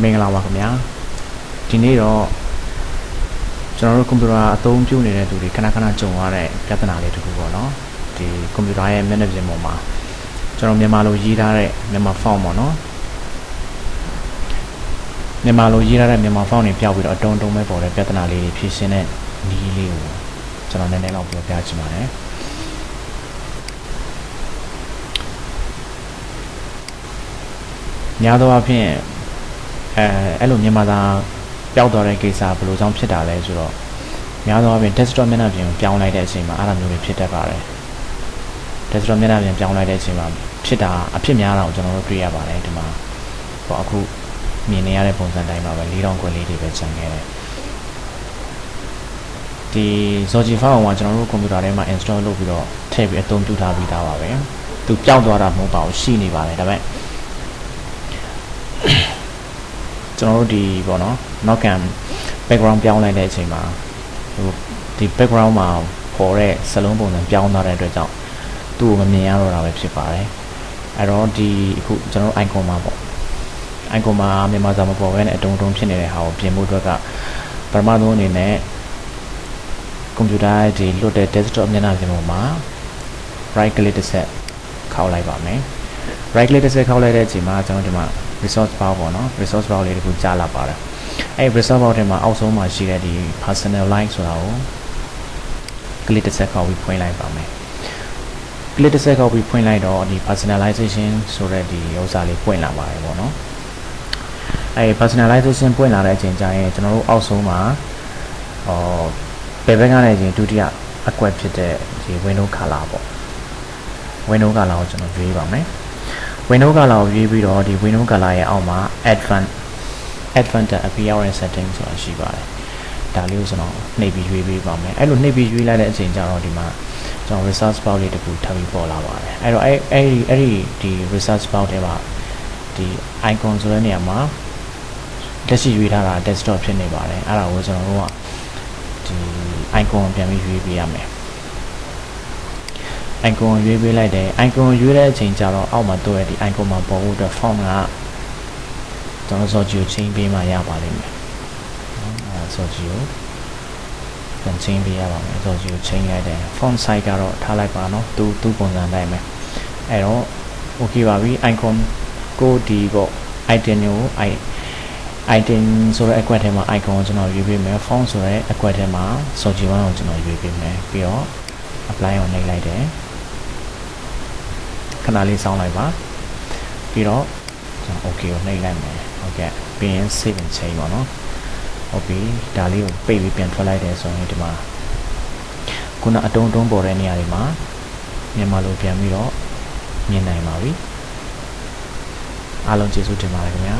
မင်္ဂလာပါခင်ဗျာဒီနေ့တော့ကျွန်တော်တို့ကွန်ပျူတာအသုံးပြုနေတဲ့သူတွေခဏခဏကြုံရတဲ့ပြဿနာလေးတစ်ခုပေါ့နော်ဒီကွန်ပျူတာရဲ့မျက်နှာပြင်ပေါ်မှာကျွန်တော်မြန်မာလိုရေးထားတဲ့မြန်မာ font ပေါ့နော်မြန်မာလိုရေးထားတဲ့မြန်မာ font တွေပြောက်ပြီးတော့အတုံးပဲပေါ်တဲ့ပြဿနာလေးတွေဖြေရှင်းတဲ့နည်းလေးကိုကျွန်တော်နည်းနည်းလောက်ပြောပြချင်ပါတယ်များသောအားဖြင့်အဲ့လိုမြန်မာသားပျောက်သွားတဲ့ကိစ္စဘယ်လိုကြောင့်ဖြစ်တာလဲဆိုတော့များသောအားဖြင့် desktop မျက်နှာပြင်ကိုပြောင်းလိုက်တဲ့အချိန်မှာအဲ့လိုမျိုးတွေဖြစ်တတ်ပါတယ် desktop မျက်နှာပြင်ပြောင်းလိုက်တဲ့အချိန်မှာဖြစ်တာအဖြစ်များတာကိုကျွန်တော်တို့တွေ့ရပါတယ်ဒီမှာဟောအခုမြင်နေရတဲ့ပုံစံတိုင်းမှာပဲ4000ခွဲလေးတွေပဲကျန်ခဲ့တယ်ဒီ Zoji file ကကျွန်တော်တို့ကွန်ပျူတာထဲမှာ install လုပ်ပြီးတော့ထည့်ပြီးအသုံးပြုထားပြီးသားပါပဲသူပျောက်သွားတာမဟုတ်ပါဘူးရှိနေပါတယ်ဒါပေမဲ့ကျွန်တော်တို့ဒီပေါ့နော်နောက်ခံ background ပြောင်းလိုက်တဲ့အချိန်မှာဒီ background မှာပေါ်တဲ့စလုံးပုံစံပြောင်းသွားတဲ့အတွက်ကြောင့်သူ့ကိုမမြင်ရတော့တာပဲဖြစ်ပါတယ်အဲ့တော့ဒီအခုကျွန်တော်တို့ icon မှာပေါ့ icon မှာမြန်မာစာမပေါ်ဘဲနဲ့အတုံးဖြစ်နေတဲ့ဟာကိုပြင်ဖို့အတွက်ကပထမဆုံးအနေနဲ့ကွန်ပျူတာဒီလွတ်တဲ့ desktop မျက်နှာပြင်ပေါ်မှာ right click တစ်ဆက်ခောက်လိုက်ပါမယ် right click တစ်ဆက်ခောက်လိုက်တဲ့အချိန်မှာကျွန်တော်ဒီမှာ resource bar ပေါ့နော် resource bar လေးတခုကြားလာပါတယ်အဲ့ resource bar ထဲမှာအောက်ဆုံးမှာရှိတဲ့ဒီ personal line ဆိုတာကို click တစ်ဆက်ခောက်ပြီးဖွင့်လိုက်ပါမယ် click တစ်ဆက်ခောက်ပြီးဖွင့်လိုက်တော့ဒီ personalization ဆိုတဲ့ဒီဥစ္စာလေးပွင့်လာပါတယ်ပေါ့နော်အဲ့ personalization ပွင့်လာတဲ့အချိန်ကျရင်ကျွန်တော်တို့အောက်ဆုံးမှာဘယ်ဘက်ကနေချင်းဒုတိယအကွက်ဖြစ်တဲ့ဒီ window color ပေါ့ window color ကိုကျွန်တော်ရွေးပါမယ် window color ကိုရွေးပြီးတော့ဒီ window color ရဲ့အောက်မှာ advanced appearance setting ဆိုတာရှိပါတယ်ဒါလေးကိုကျွန်တော်နှိပ်ပြီးရွေးပေးပါမယ်အဲ့လိုနှိပ်ပြီးရွေးလိုက်တဲ့အချိန်ကျတော့ဒီမှာကျွန်တော် resource bar လေးတစ်ခုထပ်ပြီးပေါ်လာပါတယ်အဲ့တော့အဲ့ဒီ resource bar ထဲမှာဒီ icon ဆိုတဲ့နေရာမှာလက်ရှိရွေးထားတာ desktop ဖြစ်နေပါတယ်အဲ့ဒါကိုကျွန်တော်တို့ကဒီ icon ပြန်ပြီးရွေးပေးရမယ် icon ရွေးပေးလိုက်တယ် icon ရွေးတဲ့အချိန်ကျတော့အောက်မှာတွေ့ရဒီ icon မှာပေါ်ဖို့အတွက် font ကကျွန်တော် Zoji ကိုချိန်ပေးမှရပါလိမ့်မယ်Zoji ကိုပြန်ချိန်ပေးရပါမယ် Zoji ကိုချိန်လိုက်တယ် font size ကတော့ထားလိုက်ပါနော်သူပုံစံတိုင်းပဲအဲ့တော့ okay ပါပြီ icon ကိုဒီပေါ့ item ကိုitem ဆိုတဲ့အကွက်ထဲမှာ icon ကိုကျွန်တော်ရွေးပေးမယ် font ဆိုတဲ့အကွက်ထဲမှာ Zoji 1ကိုကျွန်တော်ရွေးပေးမယ်ပြီးတော့ apply ကိုနှိပ်လိုက်တယ်ခဏလေးစောင်းလိုက်ပါပြီးတော့ကျွန်တော် okay ကိုနှိပ်လိုက်မယ်ဟုတ်ကဲ့ပြီးရင် save and change ပေါ့နော်ဟုတ်ပြီဒါလေးကိုပိတ်ပြီးပြန်ထွက်လိုက်တယ်ဆိုရင်ဒီမှာခုနအတုံးပေါ်တဲ့နေရာတွေမှာမြန်မာလိုပြန်ပြီးတော့မြင်နိုင်ပါပြီအားလုံးကျေးဇူးတင်ပါတယ်ခင်ဗျာ